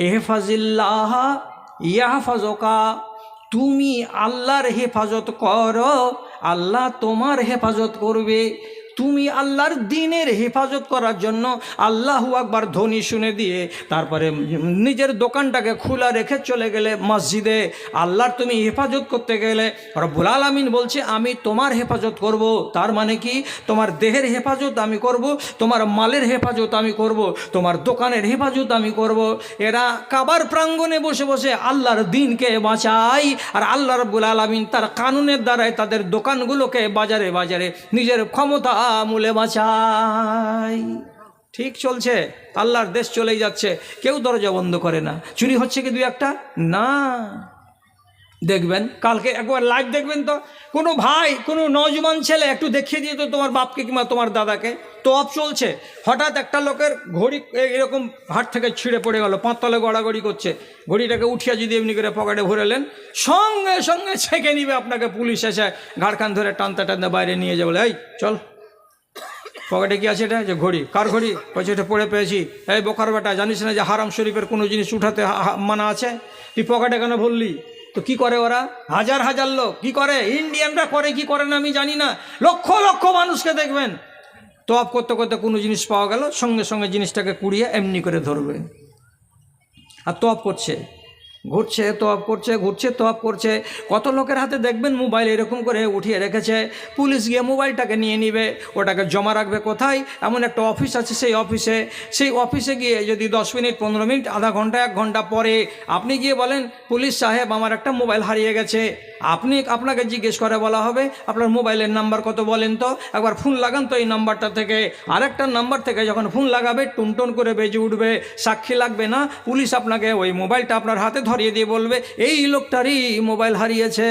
ইহফাজিল্লাহ ইয়াহফাজুকা, তুমি আল্লাহর হেফাজত করো, আল্লাহ তোমার হেফাজত করবে। তুমি আল্লাহর দ্বীনের হেফাজত করার জন্য আল্লাহু আকবার ধ্বনি শুনে দিয়ে তারপরে নিজের দোকানটাকে খোলা রেখে চলে গেলে মসজিদে, আল্লাহর তুমি হেফাজত করতে গেলে রব্বুল আলামিন বলছে আমি তোমার হেফাজত করব। তার মানে কি, তোমার দেহের হেফাজত আমি করব, তোমার মালের হেফাজত আমি করব, তোমার দোকানের হেফাজত আমি করব। এরা কাবার প্রাঙ্গণে বসে বসে আল্লাহর দ্বীনকে বাঁচায়, আর আল্লাহ রব্বুল আলামিন তার কানুনের দ্বারাই তাদের দোকানগুলোকে বাজারে বাজারে নিজের ক্ষমতা আমলে বাঁচাই। ঠিক চলছে, আল্লাহর দেশ চলেই যাচ্ছে, কেউ দরজা বন্ধ করে না। চুরি হচ্ছে কি দুই একটা? না। দেখবেন কালকে একবার লাইভ দেখবেন তো, কোনো ভাই কোনো নওজোয়ান ছেলে একটু দেখিয়ে দিয়ে তো তোমার বাপকে কিংবা তোমার দাদাকে, তোয়াপ চলছে, হঠাৎ একটা লোকের ঘড়ি এরকম হাট থেকে ছিঁড়ে পড়ে গেল, পাঁচতলে গড়াগড়ি করছে, ঘড়িটাকে উঠিয়ে যদি এমনি করে পকেটে ভরেলেন, সঙ্গে সঙ্গে ছেঁকে নিবে আপনাকে পুলিশ এসে ঘাড়খান ধরে টানতে টানতে বাইরে নিয়ে যাবে। এই চল, পকেটে কি আছে? এটা যে ঘড়ি। কার ঘড়ি? বলছে এটা পড়ে পেয়েছি। এই বোকার বেটা, জানিস না যে হারাম শরীফের কোনো জিনিস উঠাতে মানা আছে? তুই পকেটে কেন ভরলি? তো কি করে ওরা? হাজার হাজার লোক কি করে, ইন্ডিয়ানরা করে কি করে না আমি জানি না, লক্ষ লক্ষ মানুষকে দেখবেন তোয়াপ করতে করতে কোনো জিনিস পাওয়া গেল, সঙ্গে সঙ্গে জিনিসটাকে কুড়িয়ে এমনি করে ধরবে আর তোয়াপ করছে, ঘুরছে তোয়াপ করছে, ঘুরছে তোয়াপ করছে। কত লোকের হাতে দেখবেন মোবাইল এরকম করে উঠিয়ে রেখেছে, পুলিশ গিয়ে মোবাইলটাকে নিয়ে নিবে, ওটাকে জমা রাখবে কোথায়? এমন একটা অফিস আছে, সেই অফিসে গিয়ে যদি 10 মিনিট 15 মিনিট আধা ঘন্টা 1 ঘন্টা পরে আপনি গিয়ে বলেন পুলিশ সাহেব আমার একটা মোবাইল হারিয়ে গেছে, আপনাকে জিজ্ঞেস করে বলা হবে আপনার মোবাইলের নাম্বার কত বলেন তো, একবার ফোন লাগান তো এই নাম্বারটা থেকে। আরেকটা নাম্বার থেকে যখন ফোন লাগাবে টুনটুন করে বেজে উঠবে, সাক্ষী লাগবে না, পুলিশ আপনাকে ওই মোবাইলটা আপনার হাতে ধরিয়ে দিয়ে বলবে এই লোকটারই মোবাইল হারিয়েছে।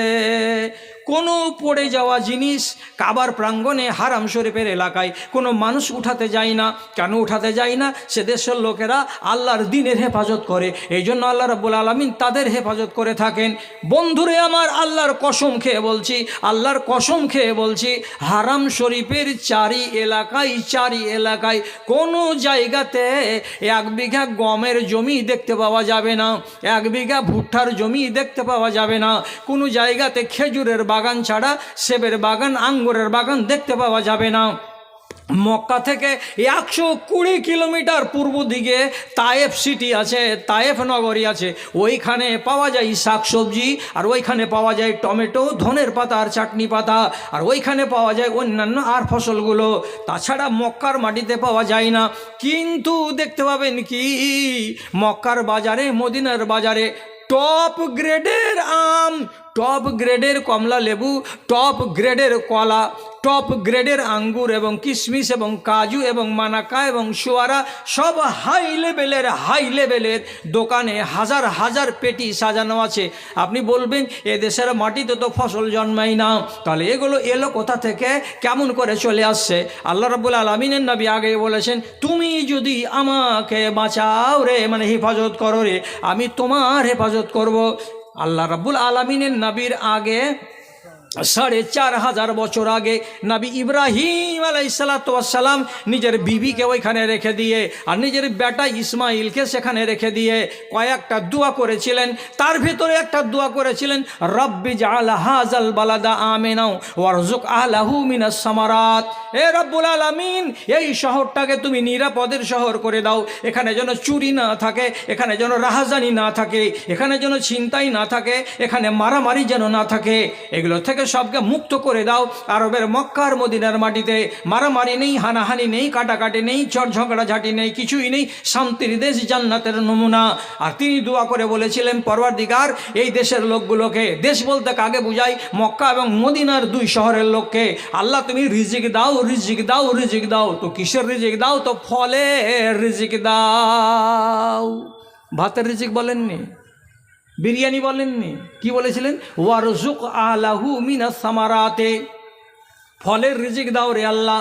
কোনো পড়ে যাওয়া জিনিস কাবার প্রাঙ্গণে হারাম শরীফের এলাকায় কোনো মানুষ উঠাতে যায় না। কেন উঠাতে যায় না? সে দেশের লোকেরা আল্লাহর দ্বীনের হেফাজত করে, এই জন্য আল্লাহ রাব্বুল আলামিন তাদের হেফাজত করে থাকেন। বন্ধুরে আমার, আল্লাহর কসম খেয়ে বলছি হারাম শরীফের চারি এলাকায় কোনো জায়গাতে 1 বিঘা গমের জমি দেখতে পাওয়া যাবে না, 1 বিঘা ভুট্টার জমি দেখতে পাওয়া যাবে না, কোনো জায়গাতে খেজুরের বাগান ছাড়া সেবের বাগান আঙ্গুরের বাগান দেখতে পাওয়া যাবে না। মক্কা থেকে 120 কিলোমিটার পূর্ব দিকে তায়েফ সিটি আছে, তায়েফ নগরী আছে, ওইখানে পাওয়া যায় শাকসবজি, আর ওইখানে পাওয়া যায় টমেটো, ধনের পাতা আর চাটনি পাতা, আর ওইখানে পাওয়া যায় অন্যান্য আর ফসলগুলো। তাছাড়া মক্কার মাটিতে পাওয়া যায় না। কিন্তু দেখতে পাবেন কি মক্কার বাজারে, মদিনার বাজারে টপ গ্রেডের আম, টপ গ্রেডের কমলা লেবু, টপ গ্রেডের কলা, টপ গ্রেডের আঙ্গুর এবং কিশমিশ এবং কাজু এবং মানাকা এবং সোয়ারা, সব হাই লেভেলের দোকানে হাজার হাজার পেটি সাজানো আছে। আপনি বলবেন এ দেশের মাটিতে তো ফসল জন্মায় না, তাহলে এগুলো এলো কোথা থেকে, কেমন করে চলে আসছে? আল্লাহ রাব্বুল আলামিনের নবী আগে বলেছেন তুমি যদি আমাকে বাঁচাও রে, মানে হেফাজত করো রে, আমি তোমার হেফাজত করব। আল্লাহ রাব্বুল আলামিনের নবীর আগে 4500 বছর আগে নবী ইব্রাহিম আলাইহিসসালাম নিজের বিবিকে ওইখানে রেখে দিয়ে আর নিজের বেটা ইসমাইলকে সেখানে রেখে দিয়ে কয়েকটা দোয়া করেছিলেন। তার ভিতরে একটা দোয়া করেছিলেন, রব্বি জাআল হাযাল বালাদা আমিনাও ওয়ারযুক আহলাহু মিনাস সামারাত। এ রব্বুল আলামিন, এই শহরটাকে তুমি নিরাপদের শহর করে দাও, এখানে যেন চুরি না থাকে, এখানে যেন রাহাজানি না থাকে, এখানে যেন ছিনতাই না থাকে, এখানে মারামারি যেন না থাকে, এগুলো থেকে সবকে মুক্ত করে দাও। আরবের মক্কার মদিনার মাটিতে মারামারি নেই, হানাহানি নেই, কাটাকাটি নেই, চড় ঝগড়াঝাটি নেই, কিছুই নেই, শান্তির দেশ, জান্নাতের নমুনা। আর তিনি দোয়া করে বলেছিলেন, পরওয়ারদিগার এই দেশের লোকগুলোকে, দেশ বলতে কাকে বুঝাই, মক্কা এবং মদিনার 2 শহরের লোককে, আল্লাহ তুমি রিজিক দাও, রিজিক দাও, রিজিক দাও। তো কিসের রিজিক দাও? তো ফলের রিজিক দাও। ভাতের রিজিক বলেননি, বিরিয়ানি বলেননি, কি বলেছিলেন? ওয়ারযুক আহলাহু মিনাস সামারাতে, ফলের রিজিক দাও রে আল্লাহ।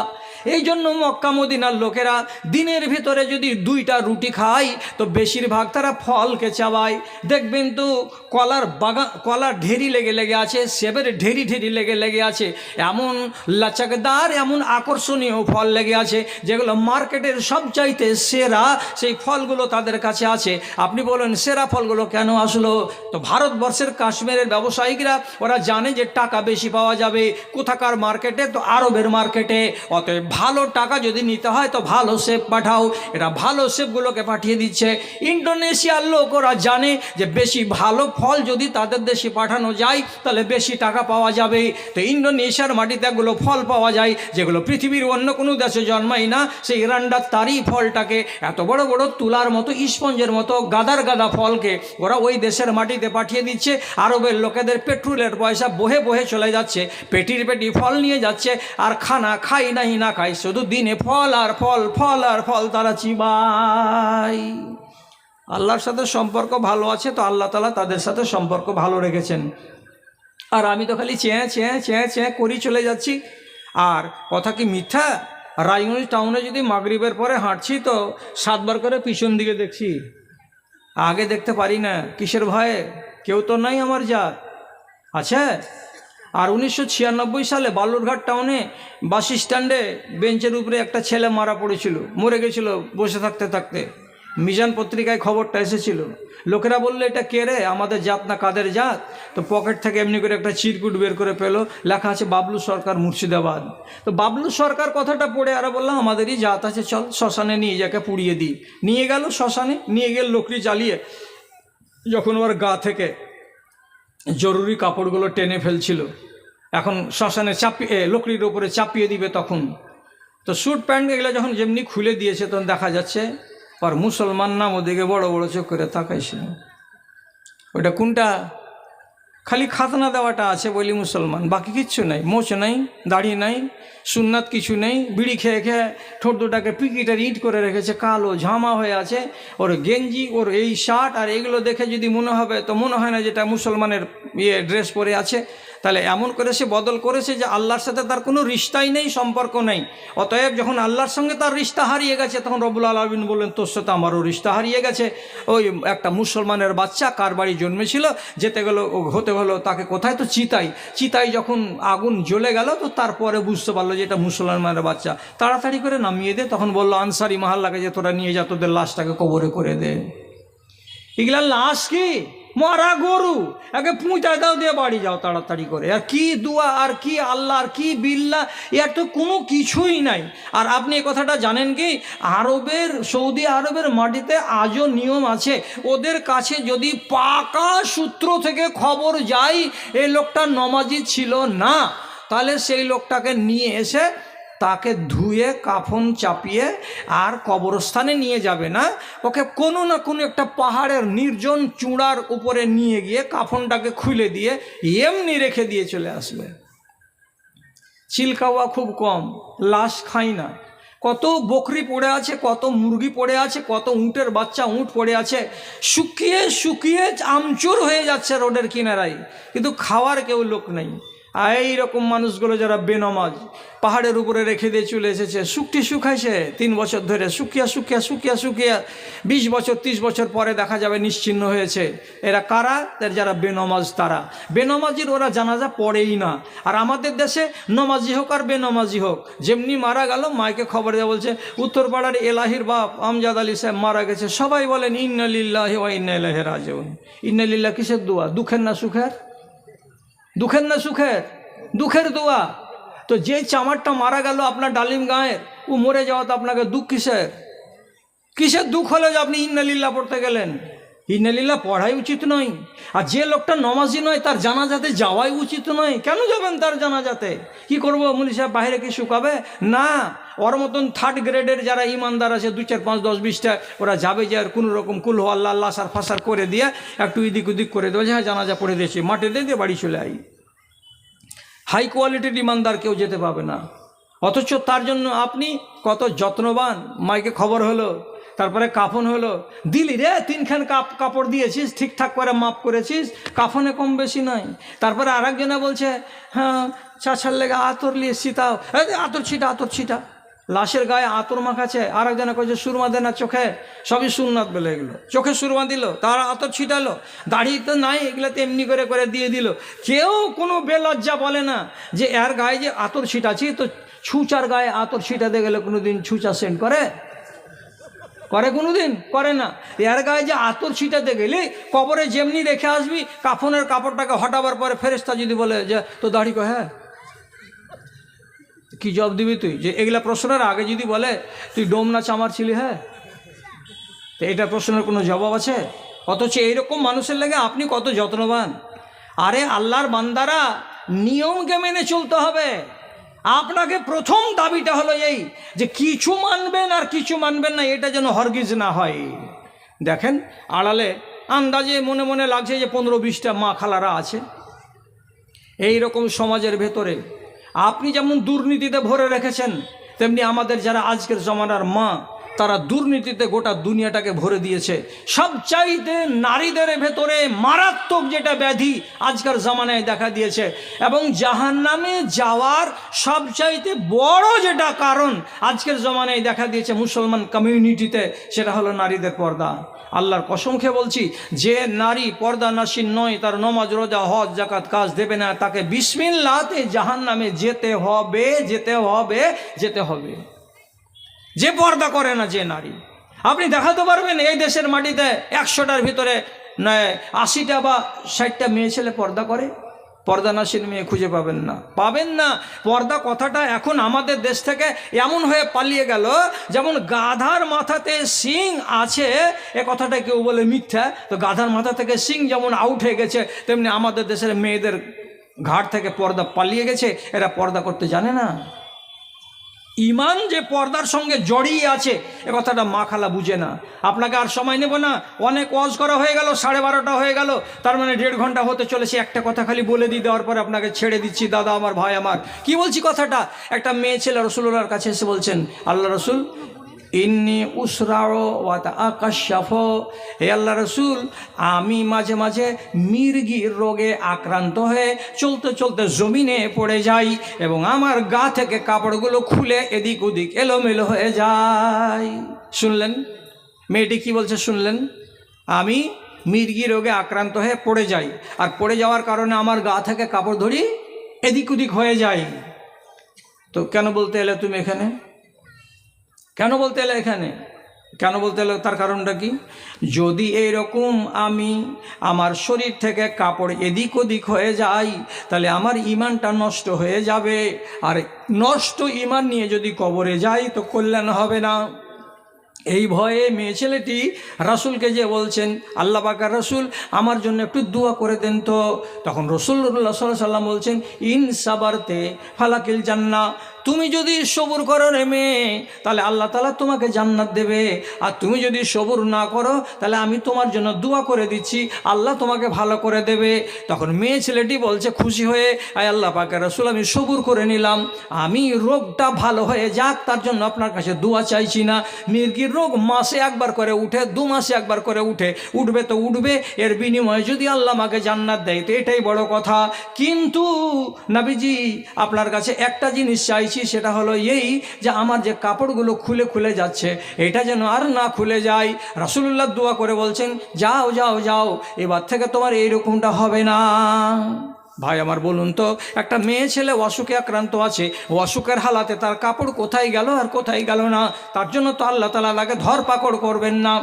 এই জন্য মক্কা মদিনার লোকেরা দিনের ভিতরে যদি 2টা রুটি খায় তো বেশিরভাগ তারা ফলকে চাবায়। দেখবেন তো কলার বাগান, কলার ঢেরি লেগে লেগে আছে, সেবের ঢেরি ঢেরি লেগে লেগে আছে, এমন লাচকদার এমন আকর্ষণীয় ফল লেগে আছে যেগুলো মার্কেটের সবচাইতে সেরা সেই ফলগুলো তাদের কাছে আছে। আপনি বলেন সেরা ফলগুলো কেন আসলো? তো ভারতবর্ষের কাশ্মীরের ব্যবসায়িকরা ওরা জানে যে টাকা বেশি পাওয়া যাবে কোথাকার মার্কেটে, তো আরবের মার্কেটে। অতএব ভালো টাকা যদি নিতে হয় তো ভালো সেব পাঠাও, এরা ভালো সেবগুলোকে পাঠিয়ে দিচ্ছে। ইন্ডোনেশিয়ার লোক ওরা জানে যে বেশি ভালো ফল যদি তাদের দেশে পাঠানো যায় তাহলে বেশি টাকা পাওয়া যাবে। তো ইন্ডোনেশিয়ার মাটিতে এগুলো ফল পাওয়া যায় যেগুলো পৃথিবীর অন্য কোনো দেশে জন্মায় না। সেই ইরান্ডার তারই ফলটাকে, এত বড় বড় তুলার মতো স্পঞ্জের মতো গাদার গাদা ফলকে ওরা ওই দেশের মাটিতে পাঠিয়ে দিচ্ছে। আরবের লোকেদের পেট্রোলের পয়সা বহে বহে চলে যাচ্ছে, পেটির পেটি ফল নিয়ে যাচ্ছে, আর খানা খাই নাই না খাই, শুধু দিনে ফল আর ফল, ফল আর ফল তারা চিবায়। আল্লাহর সাথে সম্পর্ক ভালো আছে তো আল্লাহ তাআলা তাদের সাথে সম্পর্ক ভালো রেখেছেন। আর আমি তো খালি চেয়ে চেয়ে চেয়ে চেয়ে করি চলে যাচ্ছি। আর কথা কি মিথ্যা? রায়গঞ্জ টাউনে যদি মাগরিবের পরে হাঁটছি তো 7 বার করে পিছন দিকে দেখছি, আগে দেখতে পারি না। কিসের ভয়ে? কেউ তো নাই আমার জাত আছে। আর 1996 সালে বালুরঘাট টাউনে বাস স্ট্যান্ডে বেঞ্চের উপরে একটা ছেলে মারা পড়েছিল, মরে গেছিল বসে থাকতে থাকতে। মিজান পত্রিকায় খবরটা এসেছিল। লোকেরা বললো এটা কে রে, আমাদের জাত না কাদের জাত? তো পকেট থেকে এমনি করে একটা চিরকুট বের করে পেলো, লেখা আছে বাবলু সরকার মুর্শিদাবাদ। তো বাবলু সরকার কথাটা পড়ে আর বললাম আমাদেরই জাত আছে, চল শ্মশানে নিয়ে যাকে পুড়িয়ে দিই। নিয়ে গেল শ্মশানে, নিয়ে গেল লকড়ি জ্বালিয়ে। যখন ওর গা থেকে জরুরি কাপড়গুলো টেনে ফেলছিল, এখন শ্মশানে চাপিয়ে লকড়ির ওপরে চাপিয়ে দিবে, তখন তো স্যুট প্যান্ট এগুলো যখন যেমনি খুলে দিয়েছে তখন দেখা যাচ্ছে আর মুসলমান নাম ওদিকে বড় বড় চোখ করে তাকাইছিল। ওটা কোনটা? খালি খাতনা দেওয়াটা আছে বলি মুসলমান, বাকি কিচ্ছু নাই। মোচ নাই, দাড়ি নাই, সুন্নাত কিছু নেই। বিড়ি খেয়ে খেয়ে ঠোঁট দুটাকে পিকিটার ইট করে রেখেছে, কালো ঝামা হয়ে আছে। ওর গেঞ্জি, ওর এই শার্ট আর এইগুলো দেখে যদি মনে হবে তো মনে হয় না যেটা মুসলমানের ড্রেস পরে আছে। তাহলে এমন করে সে বদল করেছে যে আল্লাহর সাথে তার কোনো রিশতাই নেই, সম্পর্ক নেই। অতএব যখন আল্লাহর সঙ্গে তার রিশতা হারিয়ে গেছে তখন রব্বুল আলামিন বললেন তোর সাথে আমারও রিশতা হারিয়ে গেছে। ওই একটা মুসলমানের বাচ্চা কার বাড়ি জন্মেছিল, যেতে গেলো হতে হলো তাকে কোথায়, তো চিতায় যখন আগুন জ্বলে গেল তো তারপরে বুঝতে পারলো যে এটা মুসলমানের বাচ্চা। তাড়াতাড়ি করে নামিয়ে দে। তখন বললো আনসারি মাহাল্লাকে যে তোরা নিয়ে যা, তোদের লাশটাকে কবরে করে দে। এগুলা লাশ কি? মরা গরু, একে পুঁতায় দাও, দিয়ে বাড়ি যাও তাড়াতাড়ি করে। আর কি দুয়া, আর কি আল্লাহ, আর কি বিল্লাহ, এর তো কোনো কিছুই নাই। আর আপনি এই কথাটা জানেন কি, সৌদি আরবের মাটিতে আজও নিয়ম আছে, ওদের কাছে যদি পাকা সূত্র থেকে খবর যায় এই লোকটা নমাজি ছিল না, তাহলে সেই লোকটাকে নিয়ে এসে তাকে ধুয়ে কাফন চাপিয়ে আর কবরস্থানে নিয়ে যাবে না, ওকে কোনো না কোনো একটা পাহাড়ের নির্জন চূড়ার উপরে নিয়ে গিয়ে কাফনটাকে খুলে দিয়ে এমনি রেখে দিয়ে চলে আসবে। চিলকাওয়া খুব কম, লাশ খাই না। কত বকরি পড়ে আছে, কত মুরগি পড়ে আছে, কত উঁটের বাচ্চা উঁট পড়ে আছে, শুকিয়ে শুকিয়ে আমচুর হয়ে যাচ্ছে রোডের কিনারায়, কিন্তু খাওয়ার কেউ লোক নেই। আর এইরকম মানুষগুলো যারা বেনমাজ পাহাড়ের উপরে রেখে দিয়ে চলে এসেছে, শুকটি শুকাইছে 3 বছর ধরে, শুকিয়া শুকিয়া শুকিয়া শুকিয়া 20 বছর 30 বছর পরে দেখা যাবে নিশ্চিহ্ন হয়েছে। এরা কারা? যারা বেনমাজ, তারা বেনমাজির ওরা জানাজা পড়েই না। আর আমাদের দেশে নমাজি হোক আর বেনমাজি হোক, যেমনি মারা গেল মাইকে খবর দেওয়া বলছে উত্তরপাড়ার এলাহির বাপ আমজাদ আলী সাহেব মারা গেছে, সবাই বলেন ইন্না লিল্লাহি ওয়া ইন্না ইলাইহি রাজিউন। ইন্না লিল্লাহ কিসের দোয়া? দুঃখের না সুখের? দুঃখের না সুখের? দুঃখের দোয়া। তো যে চামারটা মারা গেল আপনার ডালিম গাঁয়ের, ও মরে যাওয়া তো আপনাকে দুঃখ কিসের? কিসের দুঃখ হলো যে আপনি ইন্নালিল্লাহ পড়তে গেলেন? ইন্নালিল্লাহ পড়াই উচিত নয়। আর যে লোকটা নমাজি নয় তার জানাজাতে যাওয়াই উচিত নয়। কেন যাবেন তার জানাজাতে? কি করবো মুলি সাহেব, বাইরে কি শুকাবে? না, ওর মতন 3rd গ্রেডের যারা ইমানদার আছে 2, 4, 5, 10, 20টা, ওরা যাবে যে আর কোনো রকম কুল আল্লাহ আল্লাহ সার ফাসার করে দিয়ে একটু এদিক ওদিক করে দেবে, হ্যাঁ জানাজা পড়ে দিয়েছি, মাঠে দিয়ে বাড়ি চলে আই। হাই কোয়ালিটির ইমানদার কেউ যেতে পাবে না। অথচ তার জন্য আপনি কত যত্নবান। মাইকে খবর হলো, তারপরে কাফন হলো, দিলি রে 3খান কাপড় দিয়েছিস, ঠিকঠাক করে মাপ করেছিস, কাফনে কম বেশি নয়। তারপরে আরেকজনে বলছে হ্যাঁ চাচার লেগে আতর নিয়ে ছিটাও, আতর ছিটা, আতর ছিটা। লাশের গায়ে আতর মাখাচ্ছে, আর একজনে কয়েছে সুরমা দেন না চোখে, সবই সুন্নাত বলে এগুলো। চোখে সুরমা দিল, তার আতর ছিটালো, দাড়ি তো নাই, এগুলোতে এমনি করে করে দিয়ে দিল। কেউ কোনো বেলজ্জা বলে না যে এর গায়ে যে আতর ছিটাচ্ছি, তো ছুঁচার গায়ে আতর ছিটাতে গেলে কোনো দিন ছুঁচা সেন্ট করে কোনো দিন করে না। এর গায়ে যে আতর ছিটাতে গেলে কবরে যেমনি রেখে আসবি, কাফনের কাপড়টাকে হটাবার পরে ফেরেশতা যদি বলে যে তো দাড়ি কো, হ্যাঁ কি জবাব দিবি তুই? যে এগুলা প্রশ্নের আগে যদি বলে তুই ডোম না চামার ছিলি, হ্যাঁ, তো এটা প্রশ্নের কোনো জবাব আছে? অথচ এইরকম মানুষের লাগে আপনি কত যত্নবান। আরে আল্লাহর বান্দারা, নিয়মকে মেনে চলতে হবে। আপনাকে প্রথম দাবিটা হলো এই যে কিছু মানবেন আর কিছু মানবেন না, এটা যেন হরগিজ না হয়। দেখেন আড়ালে আন্দাজে মনে মনে লাগছে যে 15-20টা মা খালারা আছে। এই রকম সমাজের ভেতরে আপনি যেমন দুর্নীতিতে ভরে রেখেছেন, তেমনি আমাদের যারা আজকের জমানার মা, তারা দুর্নীতিতে গোটা দুনিয়াটাকে ভরে দিয়েছে। সবচাইতে নারীদের ভেতরে মারাত্মক যেটা ব্যাধি আজকের জামানায় দেখা দিয়েছে, এবং জাহান্নামে যাওয়ার সবচাইতে বড় যেটা কারণ আজকের জমানায় দেখা দিয়েছে মুসলমান কমিউনিটিতে, সেটা হলো নারীদের পর্দা। আল্লাহর কসম খেয়ে বলছি, যে নারী পর্দা নাসিন নয়, তার নমাজ রোজা হজ জাকাত কাজ দেবে না, তাকে বিসমিল্লাহতে জাহান্নামে যেতে হবে, যেতে হবে, যেতে হবে। যে পর্দা করে না যে নারী, আপনি দেখাতে পারবেন এই দেশের মাটিতে 100টার ভিতরে 80টা বা 60টা মেয়ে ছেলে পর্দা করে? পর্দা নাসিন মেয়ে খুঁজে পাবেন না, পাবেন না। পর্দা কথাটা এখন আমাদের দেশ থেকে এমন হয়ে পালিয়ে গেল, যেমন গাধার মাথাতে শিং আছে এ কথাটা কেউ বলে মিথ্যা, তো গাধার মাথা থেকে শিং যেমন আউট হয়ে গেছে, তেমনি আমাদের দেশের মেয়েদের ঘাট থেকে পর্দা পালিয়ে গেছে। এরা পর্দা করতে জানে না। ইমান যে পর্দার সঙ্গে জড়িয়ে আছে এ কথাটা মা খালা বুঝে না। আপনাকে আর সময় নেব না, অনেক ওয়াজ করা হয়ে গেল, 12:30 হয়ে গেল, তার মানে 1.5 ঘন্টা হতে চলেছে। একটা কথা খালি বলে দিয়ে দেওয়ার পরে আপনাকে ছেড়ে দিচ্ছি। দাদা আমার, ভাই আমার, কি বলছি কথাটা, একটা মেয়ে ছেলে রসুলুল্লাহর কাছে এসে বলছেন, আল্লাহ রসুল ইন্নি উসরাও ওয়াতা আকাশাফ, হে আল্লাহ রসুল, আমি মাঝে মাঝে মির্গির রোগে আক্রান্ত হয়ে চলতে চলতে জমিনে পড়ে যাই, এবং আমার গা থেকে কাপড়গুলো খুলে এদিক ওদিক এলোমেলো হয়ে যায়। শুনলেন মেয়েটি কি বলছে? শুনলেন, আমি মির্গি রোগে আক্রান্ত হয়ে পড়ে যাই, আর পড়ে যাওয়ার কারণে আমার গা থেকে কাপড় ধরি এদিক ওদিক হয়ে যায়। তো কেন বলতে এলে তুমি এখানে? কেন বলতে এলে এখানে? কেন বলতে এলে? তার কারণটা কি? যদি এইরকম আমি আমার শরীর থেকে কাপড় এদিক ওদিক হয়ে যায়, তাহলে আমার ইমানটা নষ্ট হয়ে যাবে, আর নষ্ট ইমান নিয়ে যদি কবরে যাই তো কল্যাণ হবে না। এই ভয়ে মেয়ে ছেলেটি রাসূলকে যে বলছেন, আল্লাহ পাকের রাসূল আমার জন্য একটু দোয়া করে দেন তো। তখন রাসূলুল্লাহ সাল্লাল্লাহু আলাইহি ওয়াসাল্লাম বলছেন, ইন সাবারতে ফালাকিল জান্নাহ, তুমি যদি সবুর করো রে মেয়ে, তাহলে আল্লাহ তাআলা তোমাকে জান্নাত দেবে, আর তুমি যদি সবুর না করো তাহলে আমি তোমার জন্য দোয়া করে দিচ্ছি, আল্লাহ তোমাকে ভালো করে দেবে। তখন মেয়ে ছেলেটি বলছে খুশি হয়ে, আয় আল্লাহ পাকের রাসূল, আমি সবুর করে নিলাম, আমি রোগটা ভালো হয়ে যাক তার জন্য আপনার কাছে দোয়া চাইছি না। মির্গির রোগ মাসে একবার করে উঠে, 2 মাসে একবার করে উঠবে তো উঠবে, এর বিনিময়ে যদি আল্লাহ আমাকে জান্নাত দেয় তো এটাই বড় কথা। কিন্তু নবীজি আপনার কাছে একটা জিনিস চাইছি, সেটা হলো এই যে আমার যে কাপড়গুলো খুলে খুলে যাচ্ছে এটা যেন আর না খুলে যায়। রাসূলুল্লাহ দোয়া করে বলছেন, যাও যাও যাও, এবার থেকে তোমার এইরকমটা হবে না। ভাই আমার বলুন তো, একটা মেয়ে ছেলে অসুখে আক্রান্ত আছে, অসুখের হালাতে তার কাপড় কোথায় গেল আর কোথায় গেল না, তার জন্য তো আল্লাহ তাআলা লাগে ধরপাকড় করবেন না।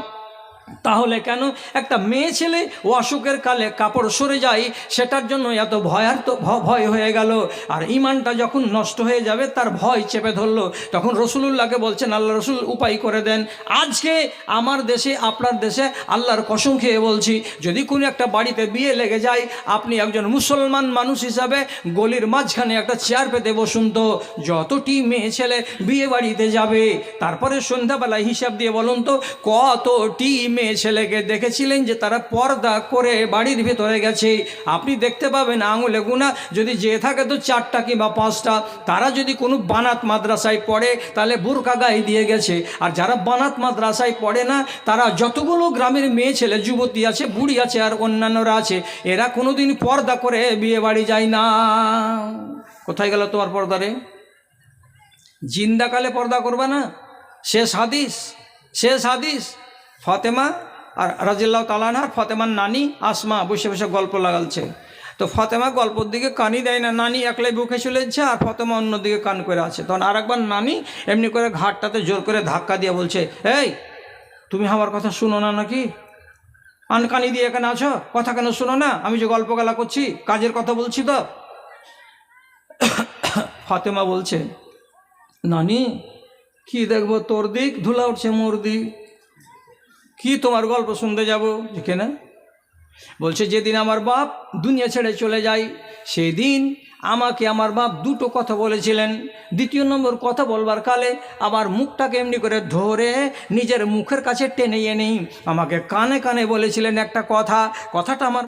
তাহলে কেন একটা মেয়ে ছেলে অসুখের কালে কাপড় সরে যায় সেটার জন্য এত ভয় হয়ে গেল? আর ইমানটা যখন নষ্ট হয়ে যাবে তার ভয় চেপে ধরলো, তখন রসুলুল্লাহকে বলছেন, আল্লাহ রসুল উপায় করে দেন। আজকে আমার দেশে, আপনার দেশে আল্লাহর কসম খেয়ে বলছি, যদি কোনো একটা বাড়িতে বিয়ে লেগে যায়, আপনি একজন মুসলমান মানুষ হিসাবে গলির মাঝখানে একটা চেয়ার পেতে বসুন তো, যতটি মেয়ে ছেলে বিয়ে বাড়িতে যাবে, তারপরে সন্ধ্যাবেলায় হিসাব দিয়ে বলুন তো কতটি মেয়ে ছেলেকে দেখেছিলেন যে তারা পর্দা করে বাড়ির ভিতরে গেছে? আপনি দেখতে পাবেন আঙুলে গুনা, যদি যে থাকে তো 4টা কিংবা 5টা। তারা যদি কোনো বানাত মাদ্রাসায় পড়ে তাহলে বোরকা গায়ে দিয়ে গেছে, আর যারা বানাত মাদ্রাসায় পড়ে না, তারা যতগুলো গ্রামের মেয়ে ছেলে, যুবতী আছে, বুড়ি আছে, আর অন্যান্যরা আছে, এরা কোনোদিন পর্দা করে বিয়ে বাড়ি যায় না। কোথায় গেল তোমার পর্দা রে? জিন্দাকালে পর্দা করবে না। শেষ হাদিস ফাতেমা আর রাদিয়াল্লাহু তাআলা আনহা, ফাতেমার নানি আসমা বসে বসে গল্প লাগালছে। তো ফাতেমা গল্পর দিকে কানই দেয় না, নানি একলাই বুকে চলে যাচ্ছে আর ফাতেমা অন্যদিকে কান করে আছে। তখন আরেকবার নানি এমনি করে ঘাটটাতে জোর করে ধাক্কা দিয়ে বলছে, এই তুমি আমার কথা শুনো না নাকি? আনকানি দিয়ে এখানে আছো, কথা কেন শুনো না? আমি যে গল্প গালা করছি, কাজের কথা বলছি তো। ফাতেমা বলছে, নানি কি দেখবো তোর দিক, ধুলা উঠছে মোর দিক, কি তোমার গল্প শুনতে যাবো এখানে? বলছে, যেদিন আমার বাপ দুনিয়া ছেড়ে চলে যায় সেই দিন আমাকে আমার বাপ দুটো কথা বলেছিলেন। দ্বিতীয় নম্বর কথা বলবার কালে আমার মুখটাকে এমনি করে ধরে নিজের মুখের কাছে টেনে এনে আমাকে কানে কানে বলেছিলেন একটা কথাটা আমার